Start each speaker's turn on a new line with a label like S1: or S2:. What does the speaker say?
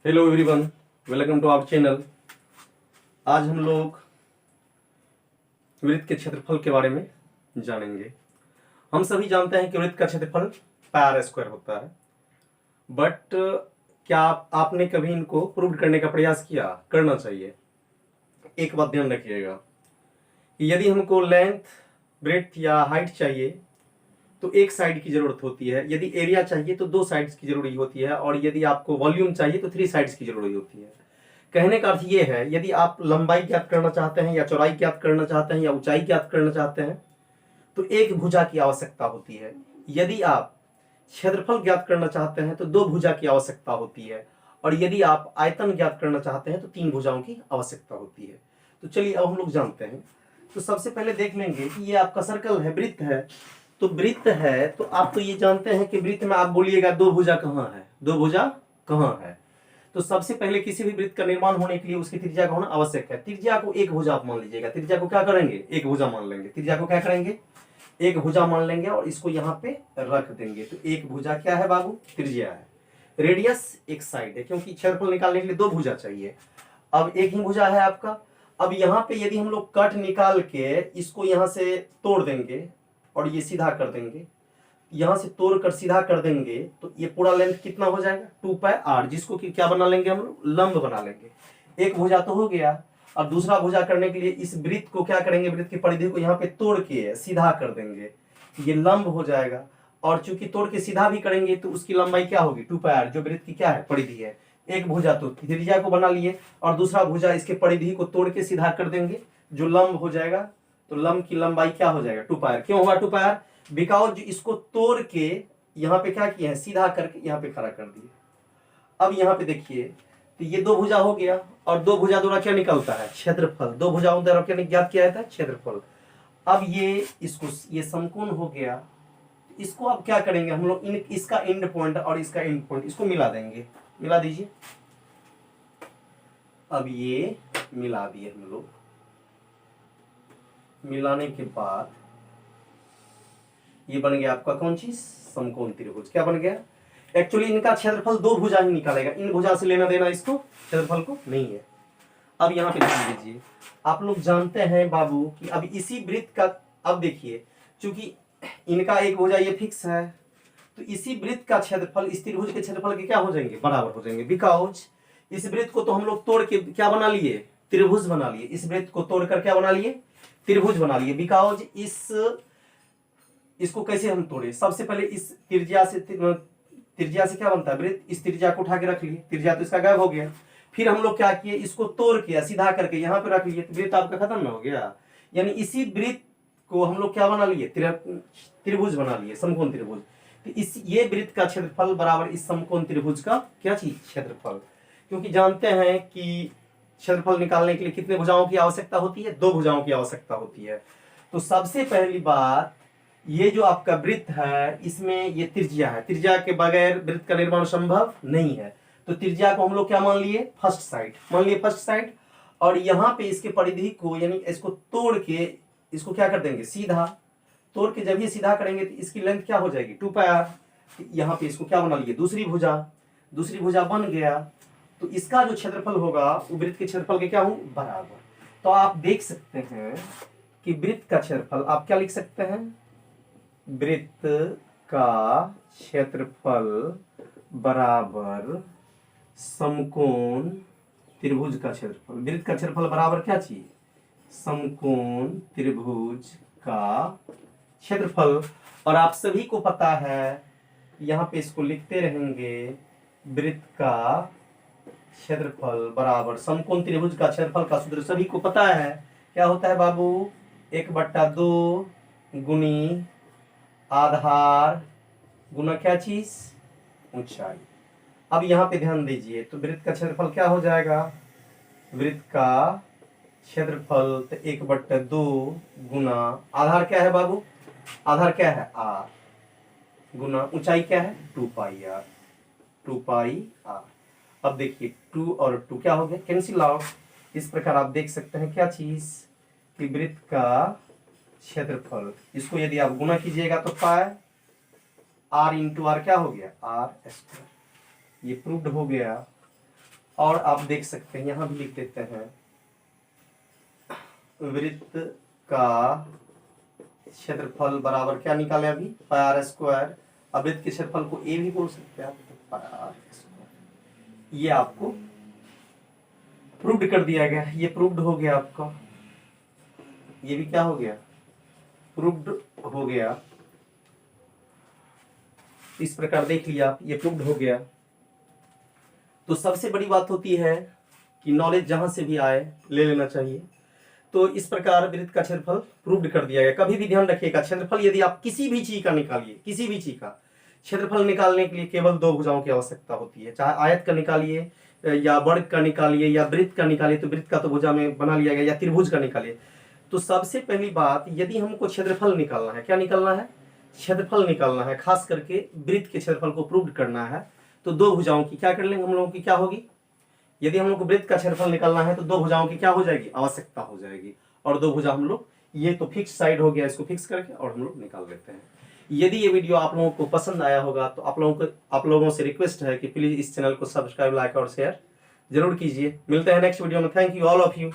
S1: Hello everyone, welcome to our channel. आज हम लोग वृत्त के क्षेत्रफल के बारे में जानेंगे। हम सभी जानते हैं कि वृत्त का क्षेत्रफल पाई स्क्वायर होता है, बट क्या आपने कभी इनको प्रूव करने का प्रयास किया? करना चाहिए। एक बात ध्यान रखिएगा कि यदि हमको लेंथ, ब्रेड्थ या हाइट चाहिए तो एक साइड की जरूरत होती है, यदि एरिया चाहिए तो दो साइड्स की जरूरत होती है, और यदि आपको वॉल्यूम चाहिए तो थ्री साइड्स की जरूरत होती है। कहने का अर्थ ये है, यदि आप लंबाई ज्ञात करना चाहते हैं या चौड़ाई ज्ञात करना चाहते हैं या ऊंचाई ज्ञात करना चाहते हैं तो एक भुजा की आवश्यकता होती है। यदि आप क्षेत्रफल ज्ञात करना चाहते हैं तो दो भुजा की आवश्यकता होती है, और यदि आप आयतन ज्ञात करना चाहते हैं तो तीन भुजाओं की आवश्यकता होती है। तो चलिए अब हम लोग जानते हैं। तो सबसे पहले देख लेंगे कि ये आपका सर्कल है, वृत्त है। तो वृत्त है तो आप तो ये जानते हैं कि वृत्त में आप बोलिएगा दो भुजा कहाँ है, दो भुजा कहाँ है। तो सबसे पहले किसी भी वृत्त का निर्माण होने के लिए उसकी त्रिज्या का होना आवश्यक है। त्रिज्या को एक भुजा आप मान लीजिएगा। त्रिज्या को क्या करेंगे? एक भुजा मान लेंगे। त्रिज्या को क्या करेंगे? एक भुजा मान लेंगे और इसको यहाँ पे रख देंगे। तो एक भुजा क्या है बाबू? त्रिज्या है। रेडियस एक साइड है, क्योंकि क्षेत्रफल निकालने के लिए दो भुजा चाहिए। अब एक ही भुजा है आपका। अब यहाँ पे यदि हम लोग कट निकाल के इसको यहाँ से तोड़ देंगे और ये सीधा कर देंगे, यहां से तोड़ कर सीधा कर देंगे तो ये पूरा लेंथ कितना हो जाएगा? 2πr, जिसको कि क्या बना लेंगे हम लोग? लंब बना लेंगे। एक भुजा तो हो गया। अब दूसरा भुजा करने के लिए इस वृत्त को क्या करेंगे? वृत्त की परिधि को यहाँ पे तोड़ के सीधा कर देंगे, ये लंब हो जाएगा। और चूंकि तोड़ के सीधा भी करेंगे तो उसकी लंबाई क्या होगी? 2πr, जो वृत्त की क्या है? परिधि है। एक भुजा तो त्रिज्या को बना लिए और दूसरा भुजा इसके परिधि को तोड़ के सीधा कर देंगे, जो लंब हो जाएगा। तो लंब की लंबाई क्या हो जाएगा? 2πr। क्यों होगा 2πr? बिकॉज इसको तोड़ के यहाँ पे क्या किया है? सीधा करके यहाँ पे खड़ा कर दिए। अब यहाँ पे देखिए, तो ये दो भुजा हो गया, और दो भुजा द्वारा क्या निकलता है? क्षेत्रफल। दो भुजाओं द्वारा क्या ज्ञात किया जाता है? क्षेत्रफल। अब ये इसको, ये समकोण हो गया। इसको अब क्या करेंगे हम लोग? इसका एंड पॉइंट और इसका एंड पॉइंट इसको मिला देंगे। मिला दीजिए। अब ये मिला दिए हम लोग। मिलाने के बाद ये बन गया आपका कौन चीज? समकोण त्रिभुज। क्या बन गया? एक्चुअली इनका क्षेत्रफल दो भुजा ही निकालेगा, इन भुजा से लेना देना इसको क्षेत्रफल को नहीं है। अब यहाँ पे ध्यान दीजिए, आप लोग जानते हैं बाबू कि अब इसी वृत्त का, अब देखिए चूंकि इनका एक भुजा ये फिक्स है, तो इसी वृत्त का क्षेत्रफल इस त्रिभुज के क्षेत्रफल के क्या हो जाएंगे? बराबर हो जाएंगे। बिकॉज इस वृत्त को तो हम लोग तोड़ के क्या बना लिए? त्रिभुज बना लिए। इस वृत्त को तोड़कर क्या बना लिए? त्रिभुज बना लिए। बिकॉज इसको कैसे हम तोड़े? सबसे पहले इस त्रिज्या से क्या बनता है? वृत्त। इस त्रिज्या को उठा के रख लिए, त्रिज्या तो इसका गायब हो गया। फिर हम लोग क्या किए? इसको तोड़ के सीधा करके यहाँ पे रख लिए, तो वृत्त आपका खत्म ना हो गया। यानी इसी वृत्त को हम लोग क्या बना लिए? त्रिभुज बना लिए, समकोण त्रिभुज। तो इस ये वृत्त का क्षेत्रफल बराबर इस समकोण त्रिभुज का क्या चीज? क्षेत्रफल। क्योंकि जानते हैं कि क्षेत्रफल निकालने के लिए कितने भुजाओं की आवश्यकता होती है? दो भुजाओं की आवश्यकता होती है। तो सबसे पहली बात, ये जो आपका वृत्त है इसमें ये त्रिज्या है। त्रिज्या के बगैर वृत्त का निर्माण संभव नहीं है। तो त्रिज्या को हम लोग क्या मान लिए? फर्स्ट साइड मान लिए, फर्स्ट साइड। और यहाँ पे इसके परिधि को, यानी इसको तोड़ के इसको क्या कर देंगे? सीधा। तोड़ के जब ये सीधा करेंगे तो इसकी लेंथ क्या हो जाएगी? 2πr। यहाँ पे इसको क्या बना लिए? दूसरी भुजा। दूसरी भुजा बन गया, तो इसका जो क्षेत्रफल होगा वो वृत्त के क्षेत्रफल के क्या हो? बराबर। तो आप देख सकते हैं कि वृत्त का क्षेत्रफल आप क्या लिख सकते हैं? वृत्त का क्षेत्रफल बराबर समकोण त्रिभुज का क्षेत्रफल। वृत्त का क्षेत्रफल बराबर क्या चाहिए? समकोण त्रिभुज का क्षेत्रफल। और आप सभी को पता है, यहाँ पे इसको लिखते रहेंगे, वृत्त का क्षेत्रफल बराबर समकोण त्रिभुज का क्षेत्रफल का सूत्र सभी को पता है। क्या होता है बाबू? 1/2 गुनी आधार गुना क्या चीज? ऊंचाई। अब यहाँ पे ध्यान दीजिए, तो वृत्त का क्षेत्रफल क्या हो जाएगा? वृत्त का क्षेत्रफल 1/2 गुना आधार क्या है बाबू? आधार क्या है? r, गुना ऊंचाई क्या है? 2πr। 2πr। अब देखिए 2 और 2 क्या हो गया? Cancel out. इस प्रकार आप देख सकते हैं क्या चीज? कि वृत्त का क्षेत्रफल, इसको यदि आप गुना कीजिएगा तो पाए r इंटू आर क्या हो गया? r²। ये प्रूव्ड हो गया। और आप देख सकते हैं यहां भी लिख देते हैं वृत्त का क्षेत्रफल बराबर क्या निकाले अभी पाई आर स्क्वायर। अब वृत्त के क्षेत्रफल को ए भी बोल सकते हैं आप, पाई आर स्क्वायर। ये आपको प्रूव्ड कर दिया गया, ये प्रूव्ड हो गया आपका, ये भी क्या हो गया प्रूव्ड हो गया। इस प्रकार देख लिया आप, ये प्रूव्ड हो गया। तो सबसे बड़ी बात होती है कि नॉलेज जहां से भी आए ले लेना चाहिए। तो इस प्रकार वृत्त का क्षेत्रफल प्रूव्ड कर दिया गया। कभी भी ध्यान रखिएगा, क्षेत्रफल यदि आप किसी भी चीज का निकालिए, किसी भी चीज का क्षेत्रफल निकालने के लिए केवल दो भुजाओं की आवश्यकता होती है। चाहे आयत का निकालिए या वर्ग का निकालिए या वृत्त का निकालिए, तो वृत्त का तो भुजा में बना लिया गया, या त्रिभुज का निकालिए। तो सबसे पहली बात, यदि हमको क्षेत्रफल निकालना है, क्या निकालना है क्षेत्रफल निकालना है, खास करके वृत्त के क्षेत्रफल को प्रूव्ड करना है, तो दो भुजाओं की क्या कर लेंगे हम लोगों की क्या होगी। यदि हम लोग को वृत्त का क्षेत्रफल निकालना है तो दो भुजाओं की क्या हो जाएगी आवश्यकता हो जाएगी। और दो भुजा हम लोग, ये तो फिक्स साइड हो गया, इसको फिक्स करके और हम लोग निकाल लेते हैं। यदि ये वीडियो आप लोगों को पसंद आया होगा तो आप लोगों से रिक्वेस्ट है कि प्लीज इस चैनल को सब्सक्राइब, लाइक और शेयर जरूर कीजिए। मिलते हैं नेक्स्ट वीडियो में। Thank you all of you.